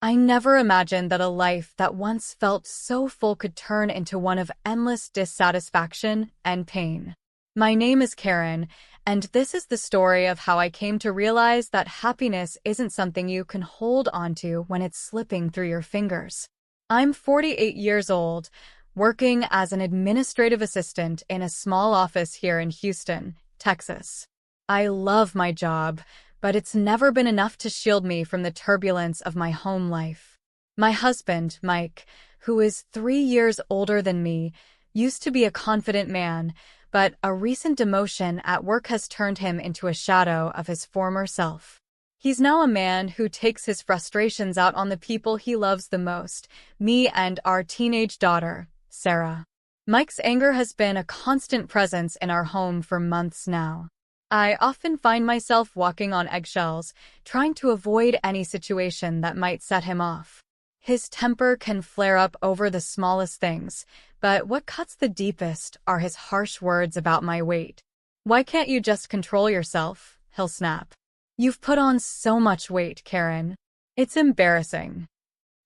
I never imagined that a life that once felt so full could turn into one of endless dissatisfaction and pain. My name is Karen, and this is the story of how I came to realize that happiness isn't something you can hold onto when it's slipping through your fingers. I'm 48 years old, working as an administrative assistant in a small office here in Houston, Texas. I love my job, but it's never been enough to shield me from the turbulence of my home life. My husband, Mike, who is 3 years older than me, used to be a confident man, but a recent demotion at work has turned him into a shadow of his former self. He's now a man who takes his frustrations out on the people he loves the most, me and our teenage daughter, Sarah. Mike's anger has been a constant presence in our home for months now. I often find myself walking on eggshells, trying to avoid any situation that might set him off. His temper can flare up over the smallest things, but what cuts the deepest are his harsh words about my weight. "Why can't you just control yourself?" he'll snap. "You've put on so much weight, Karen. It's embarrassing."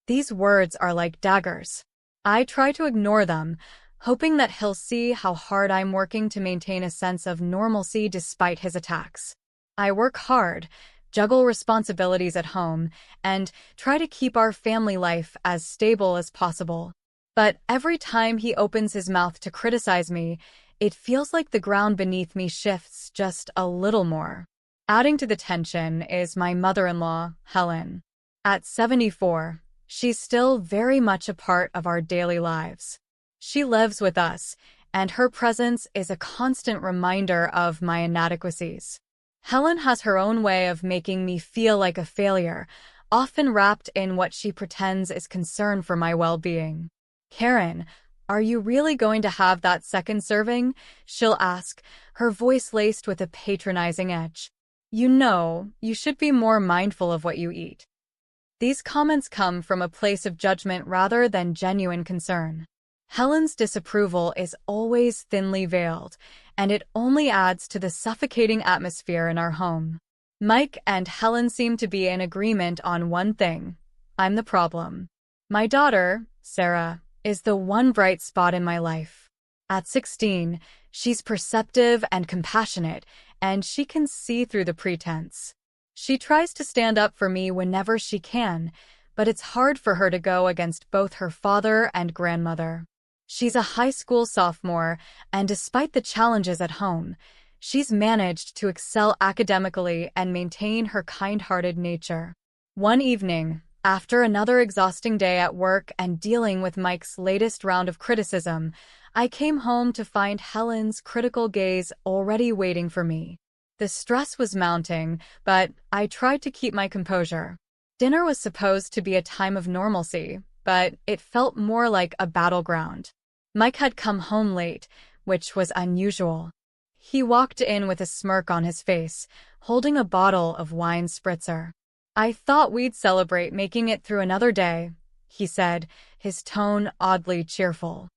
These words are like daggers. I try to ignore them, hoping that he'll see how hard I'm working to maintain a sense of normalcy despite his attacks. I work hard, juggle responsibilities at home, and try to keep our family life as stable as possible. But every time he opens his mouth to criticize me, it feels like the ground beneath me shifts just a little more. Adding to the tension is my mother-in-law, Helen. At 74, she's still very much a part of our daily lives. She lives with us, and her presence is a constant reminder of my inadequacies. Helen has her own way of making me feel like a failure, often wrapped in what she pretends is concern for my well-being. "Karen, are you really going to have that second serving?" she'll ask, her voice laced with a patronizing edge. "You know, you should be more mindful of what you eat." These comments come from a place of judgment rather than genuine concern. Helen's disapproval is always thinly veiled, and it only adds to the suffocating atmosphere in our home. Mike and Helen seem to be in agreement on one thing: I'm the problem. My daughter, Sarah, is the one bright spot in my life. At 16, she's perceptive and compassionate, and she can see through the pretense. She tries to stand up for me whenever she can, but it's hard for her to go against both her father and grandmother. She's a high school sophomore, and despite the challenges at home, she's managed to excel academically and maintain her kind-hearted nature. One evening, after another exhausting day at work and dealing with Mike's latest round of criticism, I came home to find Helen's critical gaze already waiting for me. The stress was mounting, but I tried to keep my composure. Dinner was supposed to be a time of normalcy, but it felt more like a battleground. Mike had come home late, which was unusual. He walked in with a smirk on his face, holding a bottle of wine spritzer. "I thought we'd celebrate making it through another day," he said, his tone oddly cheerful.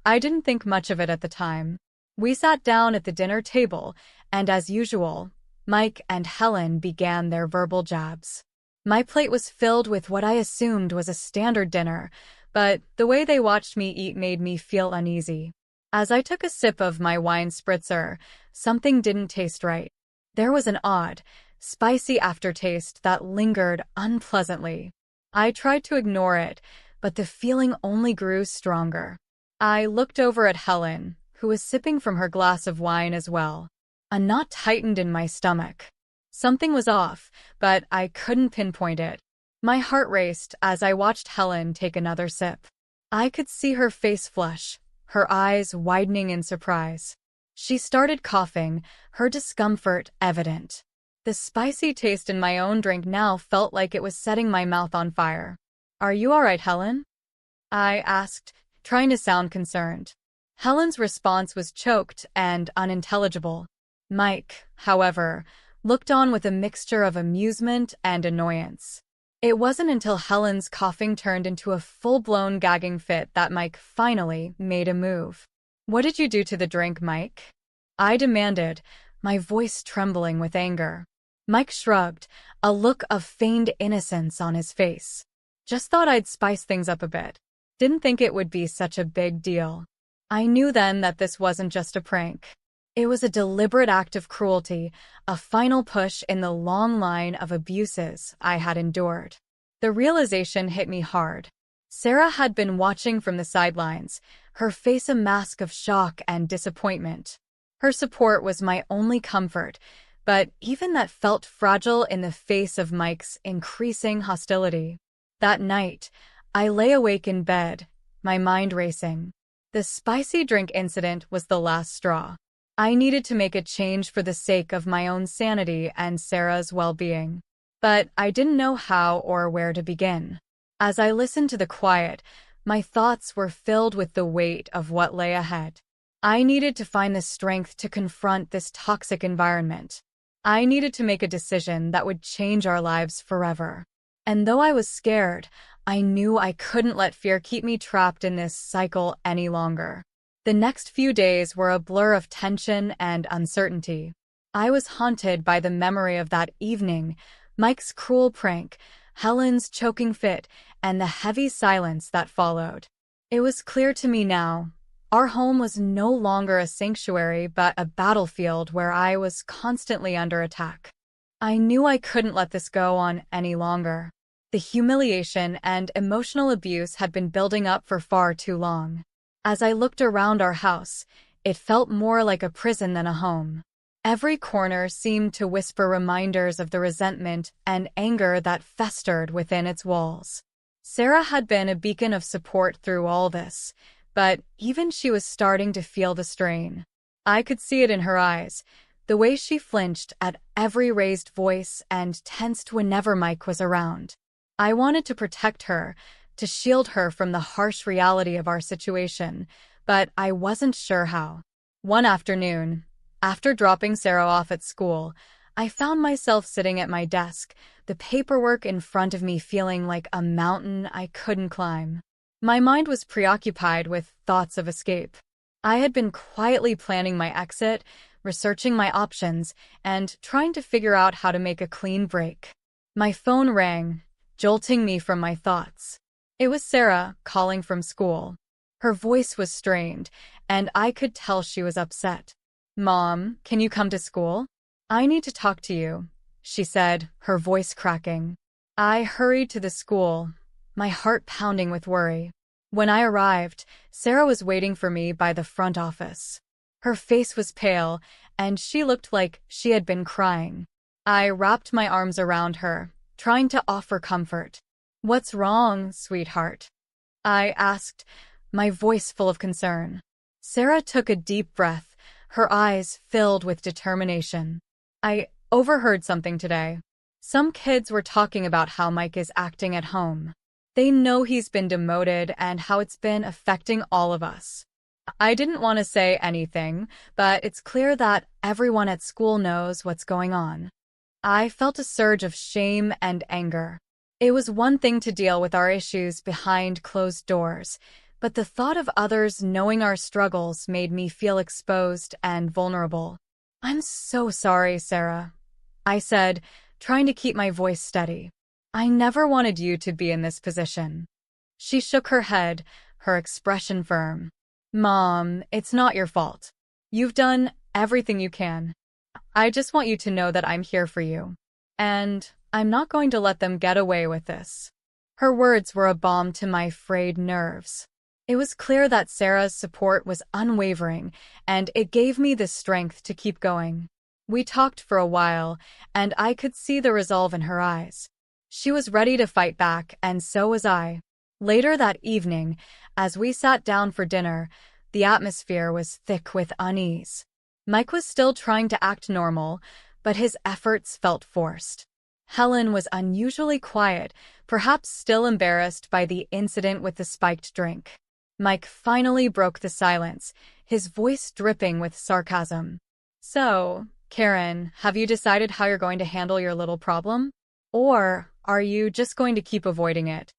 I didn't think much of it at the time. We sat down at the dinner table, and as usual, Mike and Helen began their verbal jabs. My plate was filled with what I assumed was a standard dinner, but the way they watched me eat made me feel uneasy. As I took a sip of my wine spritzer, something didn't taste right. There was an odd, spicy aftertaste that lingered unpleasantly. I tried to ignore it, but the feeling only grew stronger. I looked over at Helen, who was sipping from her glass of wine as well. A knot tightened in my stomach. Something was off, but I couldn't pinpoint it. My heart raced as I watched Helen take another sip. I could see her face flush, her eyes widening in surprise. She started coughing, her discomfort evident. The spicy taste in my own drink now felt like it was setting my mouth on fire. "Are you all right, Helen?" I asked, trying to sound concerned. Helen's response was choked and unintelligible. Mike, however, looked on with a mixture of amusement and annoyance. It wasn't until Helen's coughing turned into a full-blown gagging fit that Mike finally made a move. "What did you do to the drink, Mike?" I demanded, my voice trembling with anger. Mike shrugged, a look of feigned innocence on his face. Just thought I'd spice things up a bit. Didn't think it would be such a big deal. I knew then that this wasn't just a prank. It was a deliberate act of cruelty, a final push in the long line of abuses I had endured. The realization hit me hard. Sarah had been watching from the sidelines, her face a mask of shock and disappointment. Her support was my only comfort, but even that felt fragile in the face of Mike's increasing hostility. That night, I lay awake in bed, my mind racing. The spicy drink incident was the last straw. I needed to make a change for the sake of my own sanity and Sarah's well-being. But I didn't know how or where to begin. As I listened to the quiet, my thoughts were filled with the weight of what lay ahead. I needed to find the strength to confront this toxic environment. I needed to make a decision that would change our lives forever. And though I was scared, I knew I couldn't let fear keep me trapped in this cycle any longer. The next few days were a blur of tension and uncertainty. I was haunted by the memory of that evening, Mike's cruel prank, Helen's choking fit, and the heavy silence that followed. It was clear to me now. Our home was no longer a sanctuary but a battlefield where I was constantly under attack. I knew I couldn't let this go on any longer. The humiliation and emotional abuse had been building up for far too long. As I looked around our house, it felt more like a prison than a home. Every corner seemed to whisper reminders of the resentment and anger that festered within its walls. Sarah had been a beacon of support through all this, but even she was starting to feel the strain. I could see it in her eyes, the way she flinched at every raised voice and tensed whenever Mike was around. I wanted to protect her, to shield her from the harsh reality of our situation, but I wasn't sure how. One afternoon, after dropping Sarah off at school, I found myself sitting at my desk, the paperwork in front of me feeling like a mountain I couldn't climb. My mind was preoccupied with thoughts of escape. I had been quietly planning my exit, researching my options, and trying to figure out how to make a clean break. My phone rang, jolting me from my thoughts. It was Sarah, calling from school. Her voice was strained, and I could tell she was upset. "Mom, can you come to school? I need to talk to you," she said, her voice cracking. I hurried to the school, my heart pounding with worry. When I arrived, Sarah was waiting for me by the front office. Her face was pale, and she looked like she had been crying. I wrapped my arms around her, trying to offer comfort. "What's wrong, sweetheart?" I asked, my voice full of concern. Sarah took a deep breath, her eyes filled with determination. "I overheard something today. Some kids were talking about how Mike is acting at home. They know he's been demoted and how it's been affecting all of us. I didn't want to say anything, but it's clear that everyone at school knows what's going on." I felt a surge of shame and anger. It was one thing to deal with our issues behind closed doors, but the thought of others knowing our struggles made me feel exposed and vulnerable. "I'm so sorry, Sarah," I said, trying to keep my voice steady. "I never wanted you to be in this position." She shook her head, her expression firm. "Mom, it's not your fault. You've done everything you can. I just want you to know that I'm here for you. And I'm not going to let them get away with this." Her words were a balm to my frayed nerves. It was clear that Sarah's support was unwavering, and it gave me the strength to keep going. We talked for a while, and I could see the resolve in her eyes. She was ready to fight back, and so was I. Later that evening, as we sat down for dinner, the atmosphere was thick with unease. Mike was still trying to act normal, but his efforts felt forced. Helen was unusually quiet, perhaps still embarrassed by the incident with the spiked drink. Mike finally broke the silence, his voice dripping with sarcasm. "So, Karen, have you decided how you're going to handle your little problem? Or are you just going to keep avoiding it?"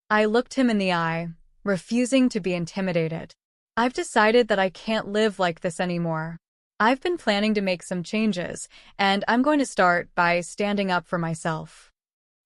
I looked him in the eye, refusing to be intimidated. "I've decided that I can't live like this anymore. I've been planning to make some changes, and I'm going to start by standing up for myself."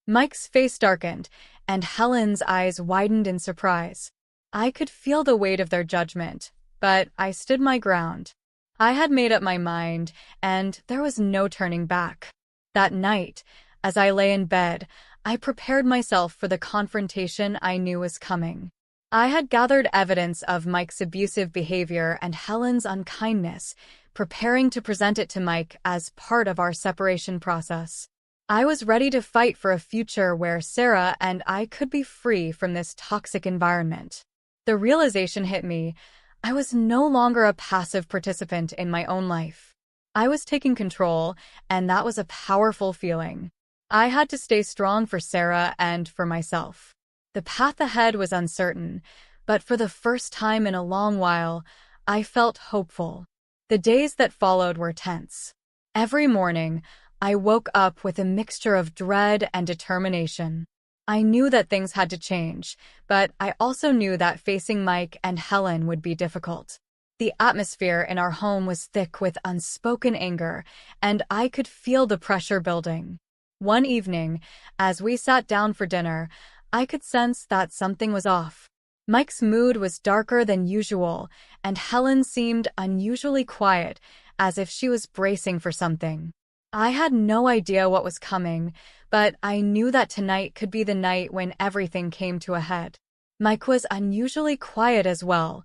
Mike's face darkened, and Helen's eyes widened in surprise. I could feel the weight of their judgment, but I stood my ground. I had made up my mind, and there was no turning back. That night, as I lay in bed, I prepared myself for the confrontation I knew was coming. I had gathered evidence of Mike's abusive behavior and Helen's unkindness, preparing to present it to Mike as part of our separation process. I was ready to fight for a future where Sarah and I could be free from this toxic environment. The realization hit me. I was no longer a passive participant in my own life. I was taking control, and that was a powerful feeling. I had to stay strong for Sarah and for myself. The path ahead was uncertain, but for the first time in a long while, I felt hopeful. The days that followed were tense. Every morning, I woke up with a mixture of dread and determination. I knew that things had to change, but I also knew that facing Mike and Helen would be difficult. The atmosphere in our home was thick with unspoken anger, and I could feel the pressure building. One evening, as we sat down for dinner, I could sense that something was off. Mike's mood was darker than usual, and Helen seemed unusually quiet, as if she was bracing for something. I had no idea what was coming, but I knew that tonight could be the night when everything came to a head. Mike was unusually quiet as well,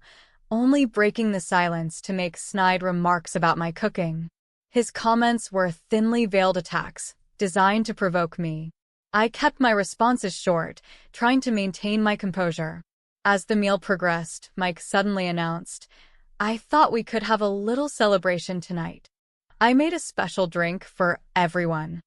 only breaking the silence to make snide remarks about my cooking. His comments were thinly veiled attacks, designed to provoke me. I kept my responses short, trying to maintain my composure. As the meal progressed, Mike suddenly announced, "I thought we could have a little celebration tonight. I made a special drink for everyone."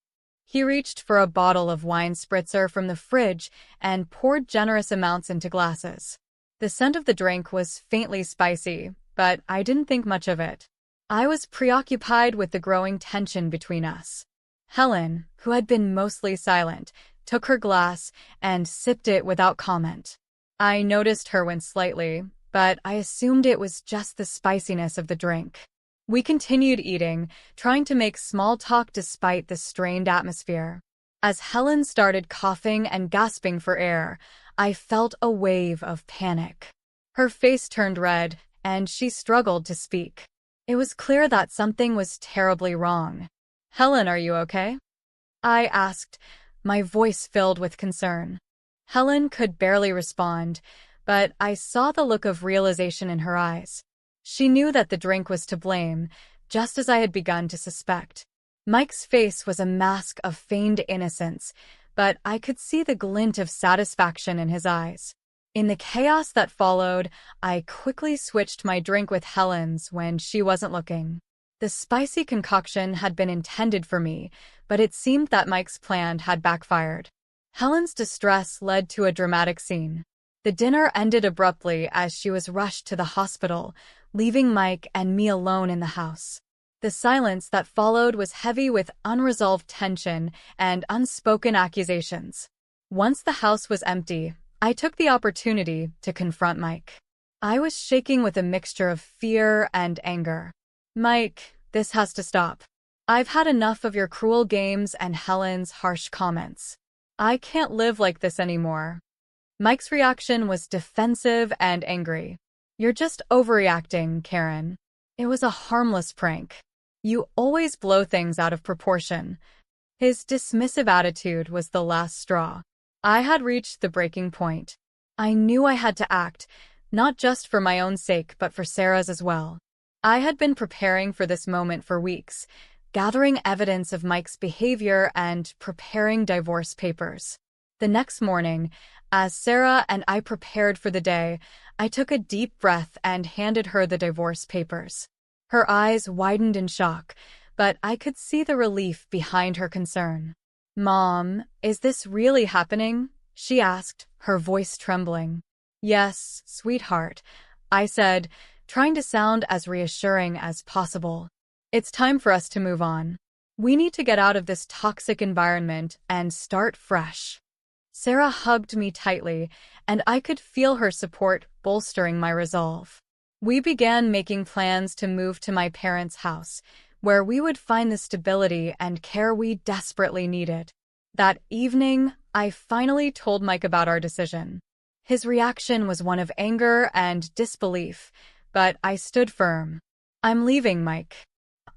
He reached for a bottle of wine spritzer from the fridge and poured generous amounts into glasses. The scent of the drink was faintly spicy, but I didn't think much of it. I was preoccupied with the growing tension between us. Helen, who had been mostly silent, took her glass and sipped it without comment. I noticed her wince slightly, but I assumed it was just the spiciness of the drink. We continued eating, trying to make small talk despite the strained atmosphere. As Helen started coughing and gasping for air, I felt a wave of panic. Her face turned red, and she struggled to speak. It was clear that something was terribly wrong. "Helen, are you okay?" I asked, my voice filled with concern. Helen could barely respond, but I saw the look of realization in her eyes. She knew that the drink was to blame, just as I had begun to suspect. Mike's face was a mask of feigned innocence, but I could see the glint of satisfaction in his eyes. In the chaos that followed, I quickly switched my drink with Helen's when she wasn't looking. The spicy concoction had been intended for me, but it seemed that Mike's plan had backfired. Helen's distress led to a dramatic scene. The dinner ended abruptly as she was rushed to the hospital, leaving Mike and me alone in the house. The silence that followed was heavy with unresolved tension and unspoken accusations. Once the house was empty, I took the opportunity to confront Mike. I was shaking with a mixture of fear and anger. "Mike, this has to stop. I've had enough of your cruel games and Helen's harsh comments. I can't live like this anymore." Mike's reaction was defensive and angry. "You're just overreacting, Karen. It was a harmless prank. You always blow things out of proportion." His dismissive attitude was the last straw. I had reached the breaking point. I knew I had to act, not just for my own sake but for Sarah's as well. I had been preparing for this moment for weeks, gathering evidence of Mike's behavior and preparing divorce papers. The next morning, as Sarah and I prepared for the day, I took a deep breath and handed her the divorce papers. Her eyes widened in shock, but I could see the relief behind her concern. "Mom, is this really happening?" she asked, her voice trembling. "Yes, sweetheart," I said, trying to sound as reassuring as possible. "It's time for us to move on. We need to get out of this toxic environment and start fresh." Sarah hugged me tightly, and I could feel her support bolstering my resolve. We began making plans to move to my parents' house, where we would find the stability and care we desperately needed. That evening, I finally told Mike about our decision. His reaction was one of anger and disbelief, but I stood firm. "I'm leaving, Mike.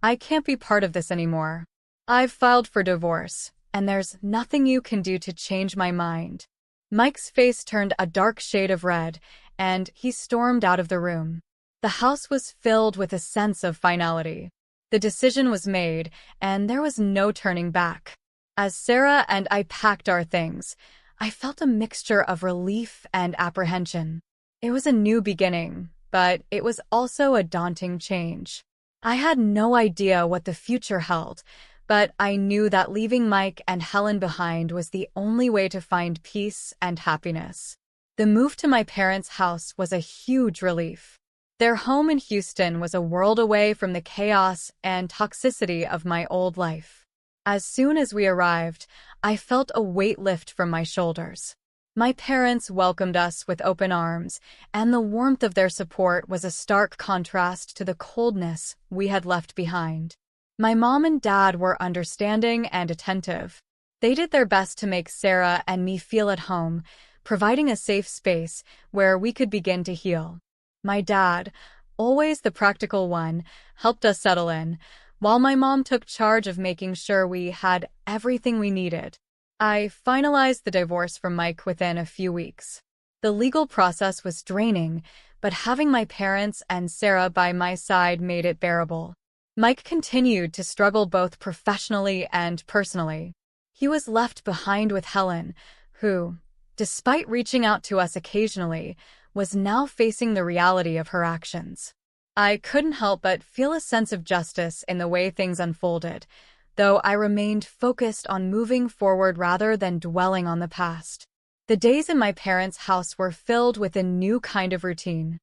I can't be part of this anymore. I've filed for divorce, and there's nothing you can do to change my mind." Mike's face turned a dark shade of red, and he stormed out of the room. The house was filled with a sense of finality. The decision was made, and there was no turning back. As Sarah and I packed our things, I felt a mixture of relief and apprehension. It was a new beginning, but it was also a daunting change. I had no idea what the future held, but I knew that leaving Mike and Helen behind was the only way to find peace and happiness. The move to my parents' house was a huge relief. Their home in Houston was a world away from the chaos and toxicity of my old life. As soon as we arrived, I felt a weight lift from my shoulders. My parents welcomed us with open arms, and the warmth of their support was a stark contrast to the coldness we had left behind. My mom and dad were understanding and attentive. They did their best to make Sarah and me feel at home, providing a safe space where we could begin to heal. My dad, always the practical one, helped us settle in, while my mom took charge of making sure we had everything we needed. I finalized the divorce from Mike within a few weeks. The legal process was draining, but having my parents and Sarah by my side made it bearable. Mike continued to struggle both professionally and personally. He was left behind with Helen, who, despite reaching out to us occasionally, was now facing the reality of her actions. I couldn't help but feel a sense of justice in the way things unfolded, though I remained focused on moving forward rather than dwelling on the past. The days in my parents' house were filled with a new kind of routine.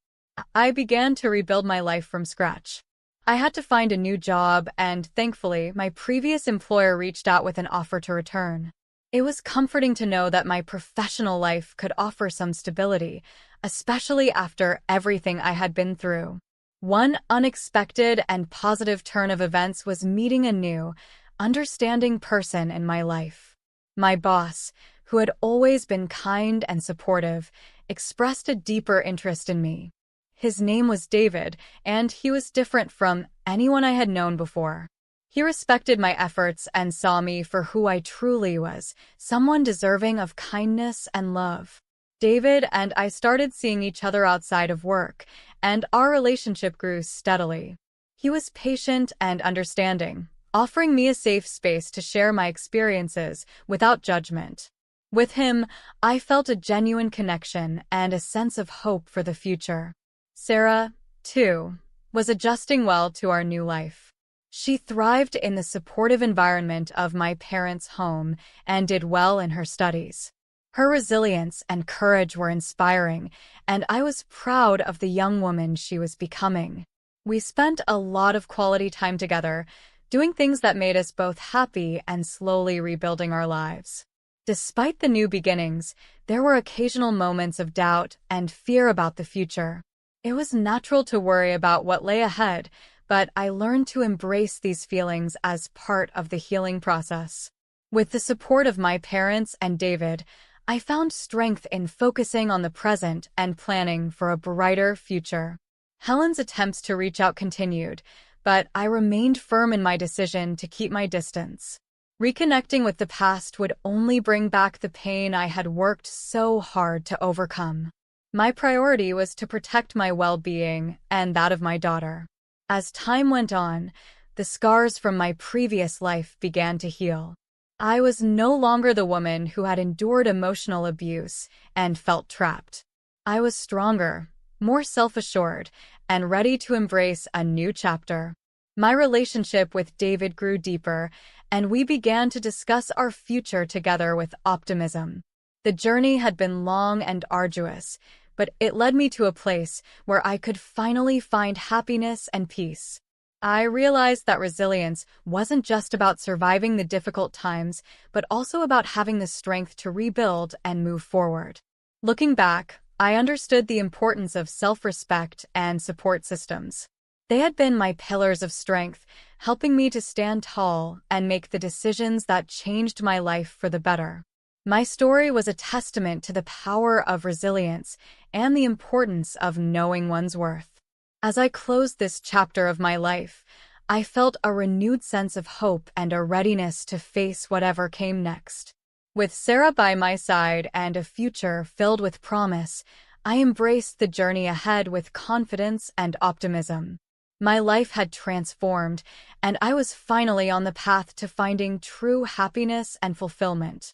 I began to rebuild my life from scratch. I had to find a new job, and thankfully, my previous employer reached out with an offer to return. It was comforting to know that my professional life could offer some stability, especially after everything I had been through. One unexpected and positive turn of events was meeting a new, understanding person in my life. My boss, who had always been kind and supportive, expressed a deeper interest in me. His name was David, and he was different from anyone I had known before. He respected my efforts and saw me for who I truly was, someone deserving of kindness and love. David and I started seeing each other outside of work, and our relationship grew steadily. He was patient and understanding, offering me a safe space to share my experiences without judgment. With him, I felt a genuine connection and a sense of hope for the future. Sarah, too, was adjusting well to our new life. She thrived in the supportive environment of my parents' home and did well in her studies. Her resilience and courage were inspiring, and I was proud of the young woman she was becoming. We spent a lot of quality time together, doing things that made us both happy and slowly rebuilding our lives. Despite the new beginnings, there were occasional moments of doubt and fear about the future. It was natural to worry about what lay ahead, but I learned to embrace these feelings as part of the healing process. With the support of my parents and David, I found strength in focusing on the present and planning for a brighter future. Helen's attempts to reach out continued, but I remained firm in my decision to keep my distance. Reconnecting with the past would only bring back the pain I had worked so hard to overcome. My priority was to protect my well-being and that of my daughter. As time went on, the scars from my previous life began to heal. I was no longer the woman who had endured emotional abuse and felt trapped. I was stronger, more self-assured, and ready to embrace a new chapter. My relationship with David grew deeper, and we began to discuss our future together with optimism. The journey had been long and arduous, but it led me to a place where I could finally find happiness and peace. I realized that resilience wasn't just about surviving the difficult times, but also about having the strength to rebuild and move forward. Looking back, I understood the importance of self-respect and support systems. They had been my pillars of strength, helping me to stand tall and make the decisions that changed my life for the better. My story was a testament to the power of resilience and the importance of knowing one's worth. As I closed this chapter of my life, I felt a renewed sense of hope and a readiness to face whatever came next. With Sarah by my side and a future filled with promise, I embraced the journey ahead with confidence and optimism. My life had transformed, and I was finally on the path to finding true happiness and fulfillment.